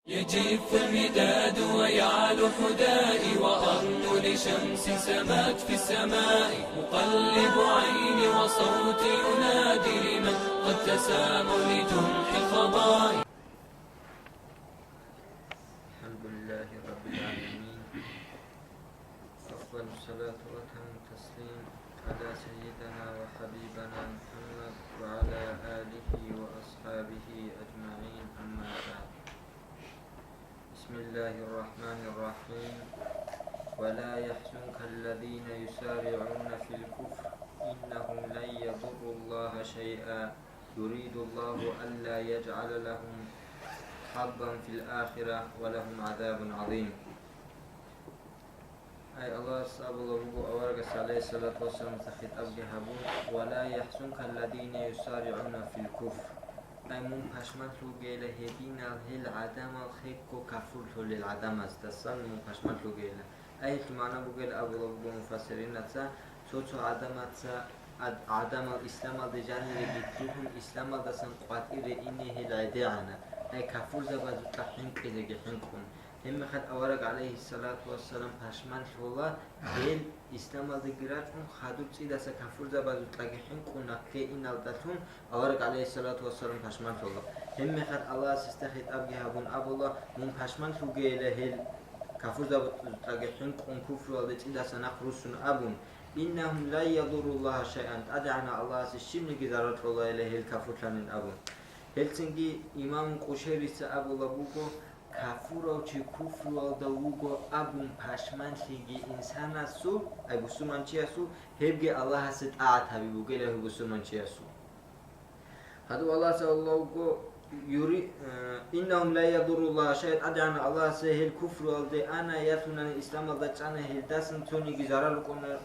يجف المداد ويعلو حدائي وأرمل شمس سمات في السماء أقلب عيني وصوتي ينادي لمن قد تساموا لجنح الفضاء. الحمد لله رب العالمين، أفضل الصلاة وأتم التسليم على سيدنا وحبيبنا محمد وعلى آله وأصحابه أجمعين، أما بعد. بسم الله الرحمن الرحيم. ولا يحزنك الذين يسارعون في الكفر إنهم لن يضروا الله شيئا يريد الله ألا يجعل لهم حظا في الآخرة ولهم عذاب عظيم. أي الله سبحانه وتعالى عليه الصلاة والسلام خطاب جهبون ولا يحزنك الذين يسارعون في الكفر، أي من پشمت رو گیله هدین هل عدم خیکو کفر تو للعدم است دستان من پشمت رو گیله أي معنى بقول أبو الله مفسرين نتسا تو عدم الإسلام الدجال لجيتهم الإسلام دسن قاتل إنه العداءنا أي كفر زباد تحين كذا جحنكم هم خد أورق عليه الصلاة والسلام پشمت الله هل إسلام الدجالهم خدوا تيدا سكفر زباد تحنكم نكى إن الدتهم أورق عليه الصلاة والسلام پشمت الله هم خد الله استخد أبجهبون أبو الله من پشمت رو گیله هل كفر زبطاقحين قن كفر والتي إذا سنخرسون أبون إنهم لا يضر الله شيئا أدعنا الله سيشمني كذارات الله إليه الكفر لنن أبون هلتنجي إمام قشيري سأبو لبوكو كفر أو چه كفر والدوكو أبون پشمن شيجي إنسان سو أي بسومان چي سو هبجي الله ست أعت حبيبو قيله بسومان چي سو هذا الله سألوكو يري إنهم لا يضر الله شيء أدعنا الله سهل كفر والدي أنا يثنى الإسلام الله أنا هلداسن توني جزارة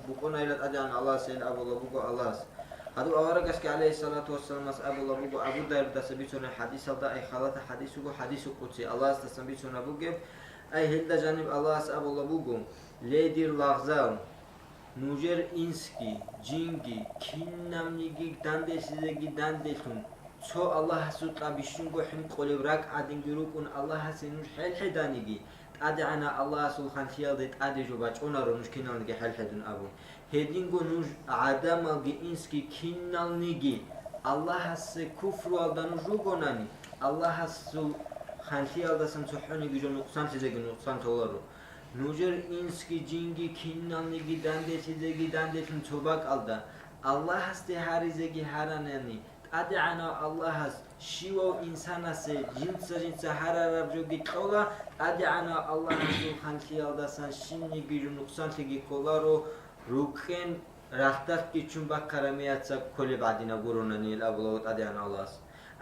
بكونا إلى أدعنا الله سهل أبو الله بقو الله هذا أورجس عليه الصلاة والسلام أبو الله بقو أبو داير دسبيتنا حديث الله أي خالات حديثه قدسي الله استسبيتنا بقو أي هلدا جانب الله أبو الله بقو ليدير لغزاو نوجر إنسكي جينجي كينامنيجي داندي سيزيجي دانديتون تو الله سوطا بيشونغو حم قولبراك عدن جروكون الله سينوش حل حدانيجي أدعنا الله سبحانه وتعالى أدجو باچونا رو نوش كينال نيجي حل حدن أبو هدينغو نوش عدم الجي إنسكي كينال نيجي الله سي كفر والدانو جوغو ناني الله سبحانه وتعالى سنسحوني جو نقصان سيزيجي نقصان تولارو نوجر إنسكي جينجي كينال نيجي داندي سيزيجي داندي تنتوباك ألدا الله سي هاريزيجي هاراناني أدعنا الله شيو إنسان سي جنس حرارة جوجي كولا أدعنا الله سبحانه وتعالى سان شيني جيجو نقصان تيجي كولارو روكين راحتك كي چونبا كراميات سا كل بعدين غورونا نيل أبولوت أدعنا الله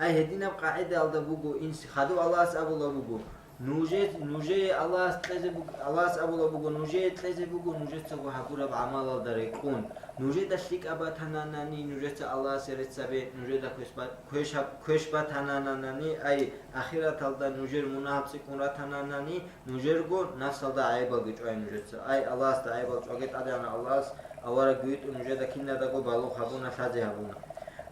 أي هدينا قاعدة على بوجو إنس خدو الله أبولو بوجو نوجي الله تلزي بوجو الله أبولو بوجو نوجي تلزي بوجو نوجي تسوى حقورة بعمل الدريكون نوجي دشتيك أبا تناناني نوجي الله سيرت سبي نوجي دا كوشبا تناناني أي أخيرا تلدا نوجي مناهب سيكون را تناناني نوجي رغو نفس تلدا عيبا جوج أي نوجي أي الله است عيبا جوجت أدعنا الله أورا جويت نوجي دا كنا دا قو بالو خبونا شازي هبونا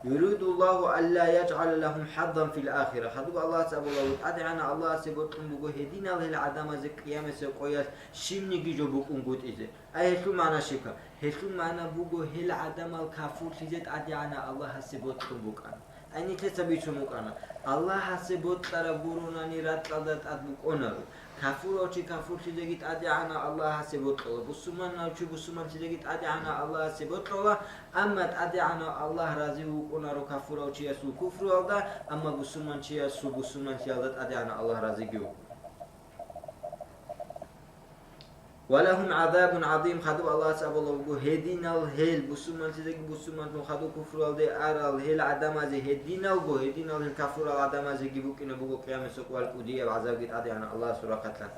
يريد الله ألا يجعل لهم حظا في الآخرة خدوا الله سبحانه وتعالى أدعنا الله سبحانه بقول هدينا له العدم ذي قيامة سقياس شيمني جيجو بقول قد إذا أي شو معنى شكا هشو معنى بقول هل عدم الكافور تجد أدعنا الله سبحانه بقول أني تسبيت مكانا الله سبحانه ترى برونا نيرات قدرت أدبك أنارو كافور أو شيء كافور تجد أدعنا الله سبحانه بسمان أو شيء بسمان تجد أدعنا الله سبحانه أما أدعنا الله رازي وأنارو كافور أو شيء سو كفر الله أما بسمان شيء سو بسمان شيء أدعنا الله رازي جو ولهم عذاب عظيم خدوا الله سبحانه وتعالى هدينا الهيل بسمان تزكي بسمان خدوا كفر الدي أرى الهيل عدم زي هدينا الكفر العدم زي جيبوك إن بقول قيام سقوى القدية وعذاب قد أدعنا الله سورة قتلا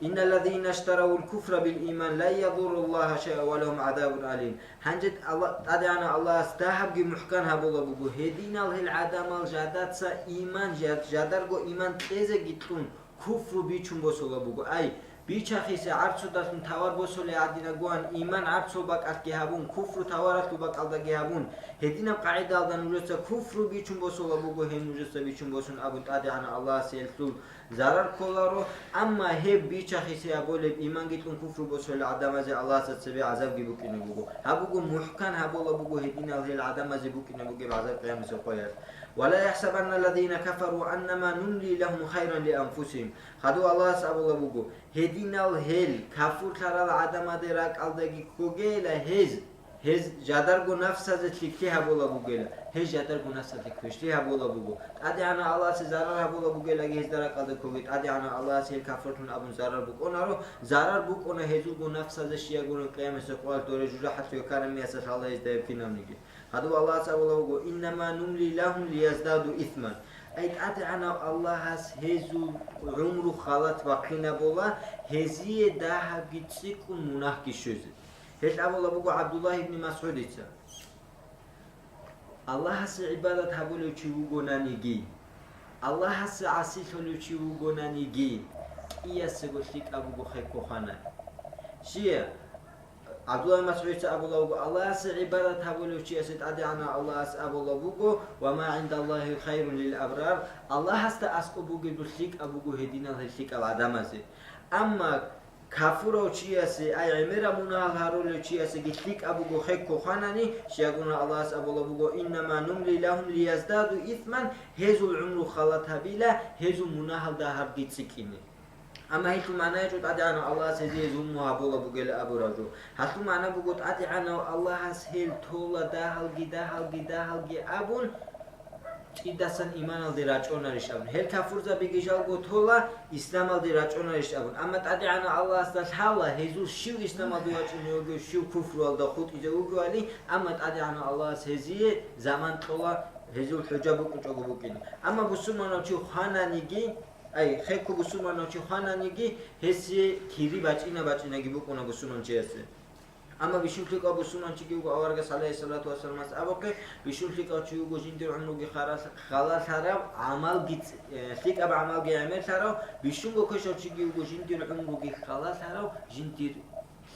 إن الذين اشتروا الكفر بالإيمان لا يضر الله شيئا ولهم عذاب أليم هنجد الله أدعنا الله استهب جي محكان هبولا بقول هدينا الهيل عدم الجادات سا إيمان جادر جو إيمان تزكي تون كفر بيچون بسولا بقول أي ბიჩახის არცოდას მთავარ ბოსოლე ადინაგوان იმან არცობა კატგეhabun kufru თავარათობა კალდაგეhabun ჰედინა ყაიდალდან უჟესა kufru ბიჩუნ ბოსოლა ბუგო ჰენ უჟესა ბიჩუნ ბოსუნ აბუ ტადე ანა ალლაჰ სელსულ zarar kolaro amma he bichakhi se abole iman gitun kufru bosole adamaze Allah satsebe azab gibukine bugo habugo muhkan habola bugo hedina hel adamaze bukine bugo azab qiyam se qoyar wala yahsabanna alladhina kafaru annama numli lahum khayran li anfusihim khadu Allah sabola bugo hedina hel kafur taral adamade ra qaldagi kogela hez jadargo nafsaze tikki habola bugela hez jadargo nafsaze kveşti habola bugo adi ana Allah se zarar habola bugela hez dara qalda kovit adi ana Allah se kafrotun abun zarar buqonaro zarar buqona hezugo nafsaze shiagono qiyamese qol dore jura hatyo karami asas Allah izde finamnigi hadu Allah sabola bugo innama numli lahum liyazdadu ithman ayt adi ana Allah has hezu umru khalat waqina bola heziye daha gitsikun munah kişöze هل أبولا بقو عبد الله بن مسعود إتسا الله هس عبادة هبولو چيوغو نانيجي الله هس عسيتولو چيوغو نانيجي إيا سيغوشتيك أبوغو خيكو خانا شيا عبد الله بن مسعود إتسا أبولا بقو الله هس عبادة هبولو چياسيت أدي عنا الله هس أبولا بقو وما عند الله خير للأبرار الله هس تأسكو بوغي بشتيك أبوغو هدينا هشتيك العدامازي أما kafuro çiyası ay emira munal harolo çiyası gittik abugo hekko khanani şiyaguna Allah sabola bugo innama numli lahum liyazdadu ithman hezul umru khalata bila hezul munahal da har gitsikini ama hitu manaya jut adana Allah sezi zum muhabola bugel aburajo hatu mana bugot adana Allah has hel tola dahal gi abun idasan iman aldi raconarish abun hel kafurza bigijal gotola islam aldi raconarish abun amma tadiana Allah astas hala hezu shiv islam aldi raconiogo shiv kufru alda khut ijogo ali amma tadiana Allah seziye zaman tola hezu hujabu kuchogubukini amma musulmano chu khananigi ay khekku musulmano chu khananigi hesi kiri bachina gibukona musulman chese اما بشوفك ابو سنان چيگو اورگه صلی الله علیه و سلم ابوکه بشوفك چيگو جندر عمرو خلاص حرام عمل گيت فيك اب عمل گيمر ترى بشونگو كشو چيگو جندر عمرو خلاص حرام جندر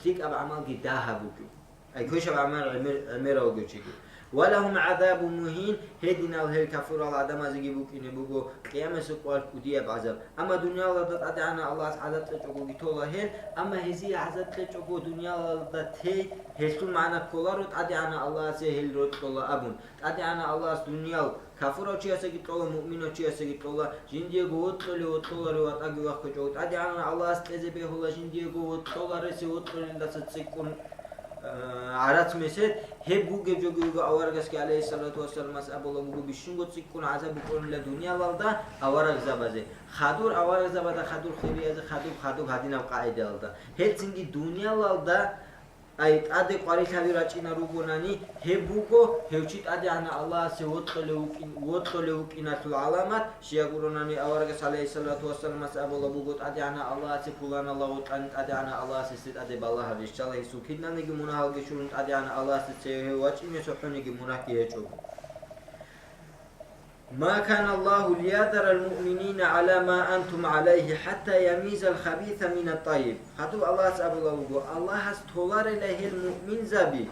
فيك اب عمل گي دهبوكو اي كش اب عمل امرو چيگو ولهم عذاب مهين هدينا الهل كفر العدم ازگي بوكينه بوگو قيامه سقال كوديه بعذاب اما دنيا لدا ادعنا الله عذاب تچوگو گيتولا هل اما هزي عذاب تچوگو دنيا لدا تي هسو معنا كولارو ادعنا الله سهل روت تولا ابون ادعنا الله دنيا كفر چياسه گيتولا مؤمن چياسه گيتولا جنديه گوتولي وتولا رو اتاگي وقت چوت ادعنا الله تزه به هولا جنديه گوتولا رسي وتولي دست سيكون عرات مسد هبو جوجو اورغس كي عليه الصلاه والسلام ابو بو بيشونغو تسكون عذاب كون لدنيا والدا اورغ زبازه خادور اورغ زباده خادور خيرياز خادور هادينا قاعده والدا هيتسنگي دنيا والدا ايت ادي قاري خبير اچينا روبوناني هبوكو هيوچيت ادي انا الله سي وطلوكين علامات شيغوروناني اورغس عليه الصلاه والسلام ابو بوغوت ادي انا الله سي فلان الله وطن ادي انا الله سي ادي بالله انشاءالله سوكينانيگي مناهلگي شورون ادي انا الله سي واچيني سوحنيگي مناكي هچو ما كان الله ليذر المؤمنين على ما أنتم عليه حتى يميز الخبيث من الطيب. خطو الله سأبوه الله هستولار له المؤمن زبي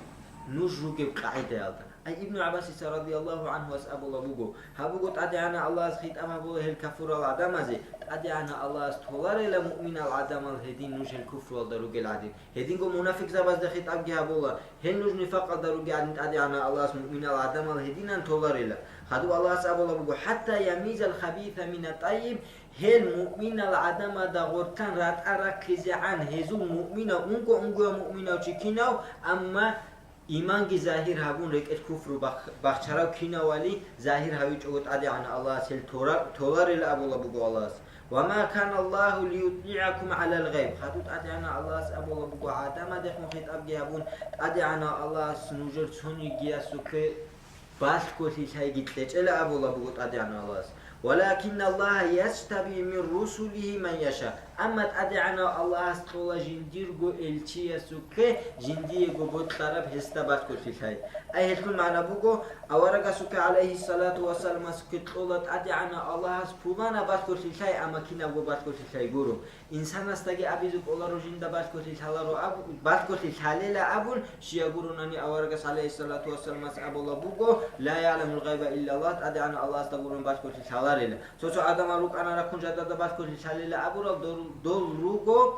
نجرق بقاعدة أي ابن عباس رضي الله عنه وسأبوه هبوه تأدعنا الله سخيط أما بوه الكفر العدم زي تأدعنا الله استولار له مؤمن العدم الهدين نج الكفر والدروج العدين هدين قو منافق زباز دخيط أبجي هبوه هن نج نفاق الدروج العدين تأدعنا الله مؤمن العدم الهدين أنتولار له خدو الله سأبوه حتى يميز الخبيث من الطيب هل مؤمن العدم دغورتان رات أركز عن هزو مؤمن أنكو مؤمن وشكيناو أما إيمان جي ظاهر هابون ركعت كفر بخشراو كينا ولي ظاهر هاويج أوت عدي عن الله سل تولار الأبو لبقو الله وما كان الله ليطلعكم على الغيب خدوت عدي عن الله أبو لبقو عدم دخ مخيط أبجي هابون عدي عن الله سنوجر سوني جياسو كي باس كوتي شاي جيتلج إلا أبو لبقو عدي عن الله ولكن الله يجتبي من رسله من يشاء أما أدعنا الله استوى جنديرجو إلشيا سكة جنديرجو بطرف هستبات كل شيء أي هتكون معنا بوجو أورق سكة عليه الصلاة والسلام سكت قولت أدعنا الله سبحانه بات كل شيء أما كنا بات كل شيء جورو إنسان استجي أبيزك الله رجند بات كل شيء الله أبو بات كل شيء لا أبون شيء جورونني أورق عليه الصلاة والسلام أبو الله بوجو لا يعلم الغيب إلا الله أدعنا الله استجورون بات كل شيء الله لله سو آدم أروك أنا ركون جدّد بات كل شيء لا أبو دول روكو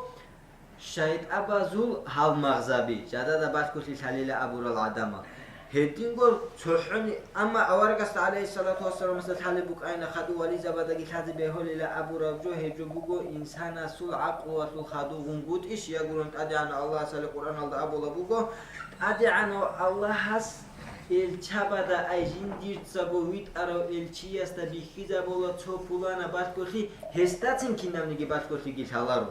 شايد أبازول هال مغزبي جدّد بات كل شيء لا أبو العدم هدينغور تحني أما أورجست عليه الصلاة والسلام مثل حال بوك أين خدو ولي زبادة خد بهول إلى أبو رجو هجو بوكو إنسان سول عقل وسول خدو غنبوت إيش يقولون أدي عن الله سال القرآن الله أبو لبوكو أدي عن الله حس الشبادة أي جندير تسبويت أرو الشيء استبي خيزة بولا تفولانا باتكوشي هستاتين كنا منيجي باتكوشي جيل هلارو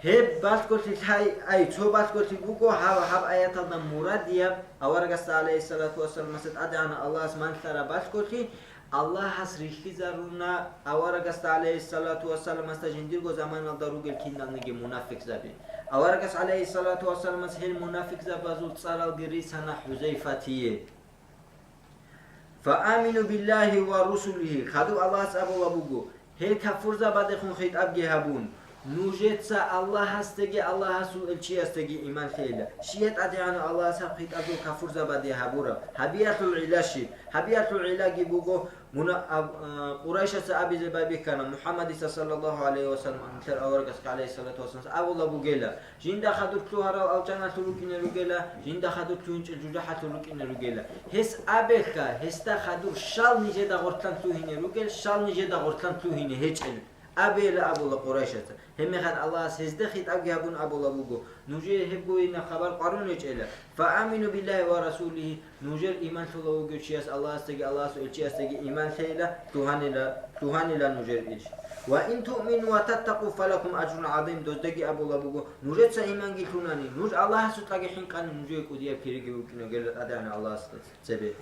هب باتكوشي هاي أي تو باتكوشي بوكو هاب آيات الله مرادية أورجست عليه الصلاة والسلام مثل أدي عن الله سمان ثرى باتكوشي الله حسري خيزارونا أورجست عليه الصلاة والسلام استجندير جو زمان الدروج كنا منيجي منافق زبي أورجس عليه الصلاة والسلام مسح المنافق زبازول صار الجريس هنا حذيفتيه فآمنوا بالله ورسله خدوا الله سأبو وبوجو هل كفر زبادخون خيط أبجي هبون نوجت سا الله هستجي الله هسو الشيء هستجي إيمان خيلا شيء أدعنا الله سخيط أبو كفر زبادي هبورا حبيات العلاشي حبيات العلاج بوجو منا قريش سأبي زبابي كان محمد صلى الله عليه وسلم أنتر أورجس عليه الصلاة والسلام أبو الله بوجيلا جند خدوا كلها أو جنا تلوكين رجلا جند خدوا كلونج الجوجة تلوكين رجلا هس أبيكا هستا خدوا شال نجد غرتان تلوهين رجل شال نجد غرتان تلوهين هجل أبي لا أبو الله قريش هم خد الله سيزده خيط أبجابون أبو الله بوجو نوجي هبوينا خبر قارون يجعله فآمنوا بالله ورسوله نوجر إيمان الله وجو شيء الله استجي الله سئل شيء استجي إيمان خيلا تهاني لا نوجر إيش وإن تؤمنوا وتتقوا فلكم أجر عظيم دوزدقي أبو الله بوجو نوجر سإيمان جيتوناني نوج الله ستلاقي حين كان نوجي كوديا بيرجي وكنا قال أدعنا الله سبب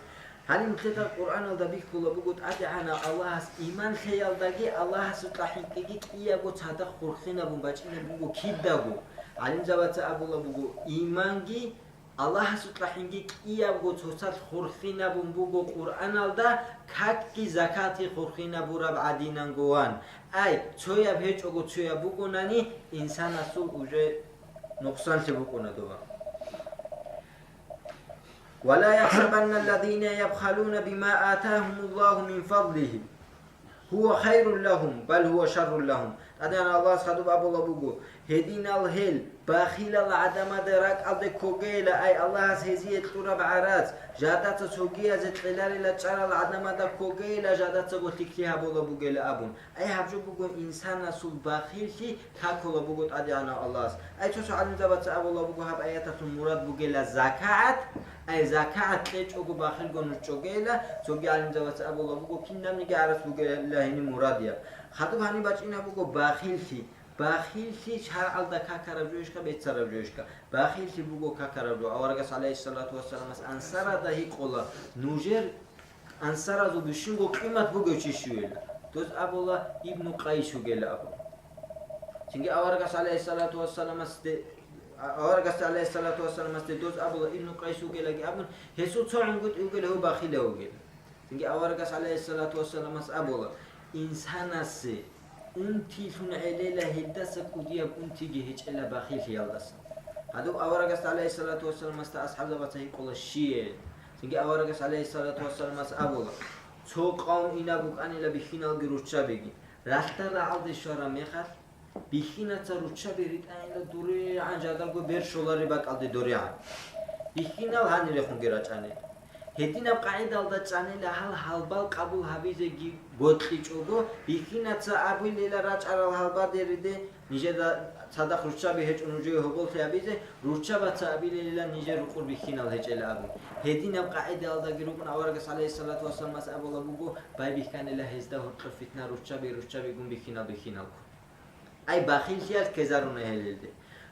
هل مثل القرآن الدبيك كله بقول أدعنا الله إيمان خيال دقي الله ستلاحين كي كيا بقول هذا خرخنا بمباشرين بقول كيف دقو علم زبط أبو الله بقول إيمان جي الله ستلاحين كيا بقول توصل خرخنا بمبقول قرآن الدا كاكي زكاة خرخنا براب عدينا جوان أي شوية بهج أقول شوية بقول ناني إنسان أصل وجه نقصان تبقون دوبا ولا يحسبن الذين يبخلون بما آتاهم الله من فضله هو خير لهم بل هو شر لهم أدانا الله سخدوا أبو الله بوجو هدينا الهل باخيل العدم درك أبد كوجيلا أي الله هزيت تراب عراس جادت سوقيا زت خلال لتشار العدم دا كوجيلا جادت سقطيكها أبو الله بوجيلا أبون أي حبجو بوجو إنسان سول باخيل شي كاكل بوجو أدانا الله أي تسوع علم زبط أبو الله بوجو هب آيات المراد بوجيلا زكاة أي زكاة ليش أقول باخيل جنوش كوجيلا سوقي علم زبط أبو الله بوجو كنا منيجي عرس بوجيلا هني مراديا خدوا هني بتشينا بوجو باخيل شي باخيل شي شهر على كاكرب جوشكا بيتسرب جوشكا باخيل شي بوجو كاكرب جو أورجس عليه الصلاة والسلام أنصار ده هي قلا نوجر أنصار ذو بيشنجو قيمة بوجو تشيشويل توز أبو الله ابن قيس وجل أبو تيجي أورجس عليه الصلاة والسلام أورجس عليه الصلاة والسلام توز أبو الله ابن قيس وجل أبو هسو تصعد يقول هو باخيل وجل تيجي أورجس عليه الصلاة والسلام أبو الله إنسان سي أنتي ثن عليلا هدسك ودياب أنتي جهج إلا باخيل في يالدس هذا أورجس عليه الصلاة والسلام أصحاب زبطه يقول الشيء تيجي أورجس عليه الصلاة والسلام أبو الله تو قوم إنا بوك أنا لا بخينا الجروتشا بيجي رحتر عالد الشارع مخر بخينا تروتشا بيريد أنا دوري عن جدال جو بير شولاري باك عالد دوري عن بخينا الهاني لخون جراج أنا هدينا بقاعدة على الجاني لهال هالبال قبول هبيزة جي بوتلي جوجو بيكينا تأبوي ليلا راج على الهالبال دريده نيجي صدق روتشا بهج ونوجي هبول تأبيزة روتشا بتأبي ليلا نيجي ركور بيكينا الهج إلى أبو هدينا بقاعدة على جروبنا أورجس عليه الصلاة والسلام مس أبو لبوجو باي بيكان له هزده هتخفتنا روتشا بيقوم بيكينا أي باخيل فيها كزارونه هللده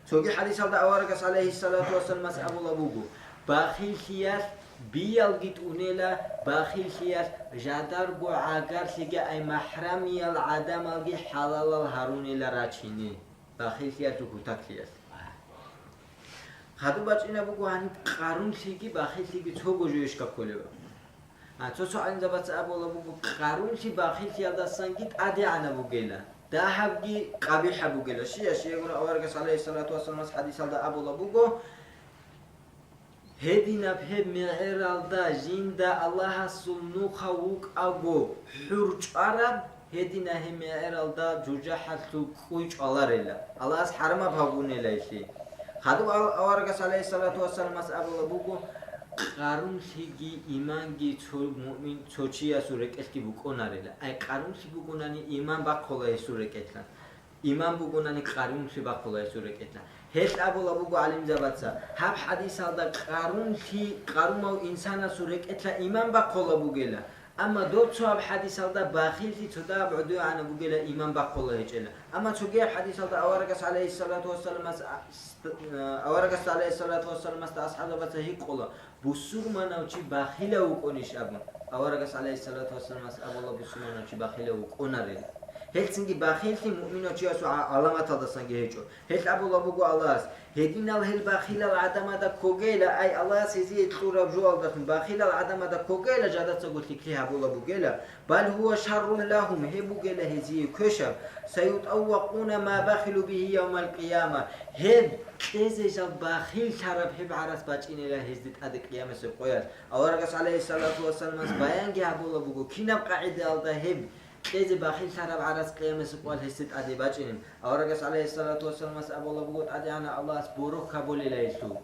توجي حديث على أورجس عليه الصلاة والسلام مس أبو لبوجو باخيل فيها بيالجت أونيلا باخيل خيار جادر بو عاقر لجا أي محرمي العدم الجي حلال الهاروني لراتشيني باخيل خيار تكوتك خيار خدو بچينا بگو هنی قارون لجي باخيل لجي توگو جوش كبكولي با تو عند بس أبولا بگو قارون لجي باخيل خيار دستان جيت عدي عنا بگيلا ده حبجي قبيح بگيلا شيء يقول أورجس عليه الصلاة والسلام حديث هذا أبولا بگو هدينا بهم معير الدا جندا الله سلنو خوك أبو حرج عرب هدينا هم معير الدا جوجا حتى كويج الله رلا الله أس حرمه بهبونه ليشي خدو أورجس عليه الصلاة والسلام أبو لبوكو قارون شيء إيمان جي تو مؤمن توشيا سورك إسكي بكونا رلا أي قارون شيء بكوناني إيمان بقوله سورك إتلا إيمان بكوناني قارون شيء بقوله سورك إتلا هيش أبو لبوكو علم زبطة هب حديث هذا قارون أو إنسان سورك إتلا إيمان بقوله بقوله أما دوت شاب حديث هذا باخيل في تدا بعدو عن بقوله إيمان بقوله هيجلا أما تجيب حديث هذا أورجس عليه الصلاة والسلام أصحابه بتهيك قوله بسور ما نوشي باخيله وكونيش أبو أورجس عليه الصلاة والسلام أبو الله بسور ما نوشي باخيله وكونارين هلسنجي باخيلتي مؤمنة جياسو علامات هذا سنجي هيجو هل أبو الله بقول الله هدينا الهل باخيل العدم هذا كوجيلا أي الله سيزيد تورا بجوال دفن باخيل العدم هذا كوجيلا جادت تقول لكلها أبو الله بقوله بل هو شر لهم هي بقوله هزي كشر سيطوقون ما بخلوا به يوم القيامة هب كذا باخيل شرب هب عرس باتشين له هزت أدق قيامة سبقياس أورجس عليه الصلاة والسلام بيان جه أبو الله بقول كنا قاعدة على هب كذا باخيل شرب عرس قيامة سبقياس هزت أدق باتشين أورجس عليه الصلاة والسلام أبو الله بقول أدي أنا الله سبورك كابول ليسو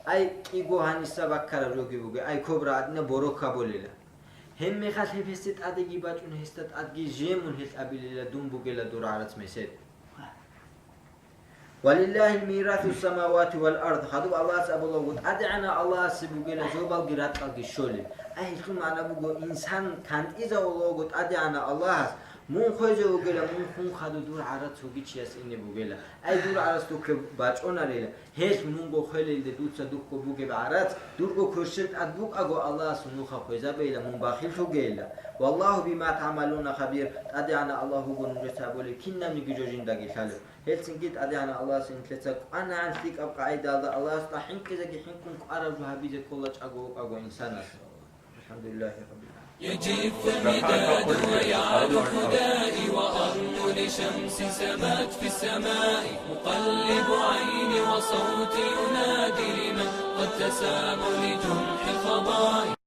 أي كيجو هنسبك كرجوجي بقول أي كبر أدنى بورك كابول له هم مخاط هست أدقي باتون هست أدقي جيمون هست أبيله دوم بقول دور عرس مسد ولله الميراث السماوات والأرض خدوا الله سأب الله قد أدعنا الله سبقنا زوبال قرات قلقي شولي أهل ثم أنا بقول إنسان كانت إذا الله قد أدعنا الله مون خوزه وقلا مون خون خدو دور عرات هوگی چیاس اینه بقلا أي دور عرات تو که باچونا لیلا هیچ مون گو خیلی ده دور صدوق کو بوگه بعرات دور گو کرشت أدبوك أجو الله سنوخا خوزه بیلا مون باخیل تو گیلا والله بما تعملون خبير أدعنا الله هو نجت أبولي كنا من جوجين دقي خالد هل سنجد أدعنا الله سنتلتك أنا عن فيك أبقى عيدا الله استحين كذا حينكم أرجو هبيزة كلش أجو إنسان الحمد لله رب العالمين يجف الرداد ويعلو حدائي وأرمل شمس سمات في السماء مقلب عيني وصوتي ينادي لمن قد تسام لجمح الفضاء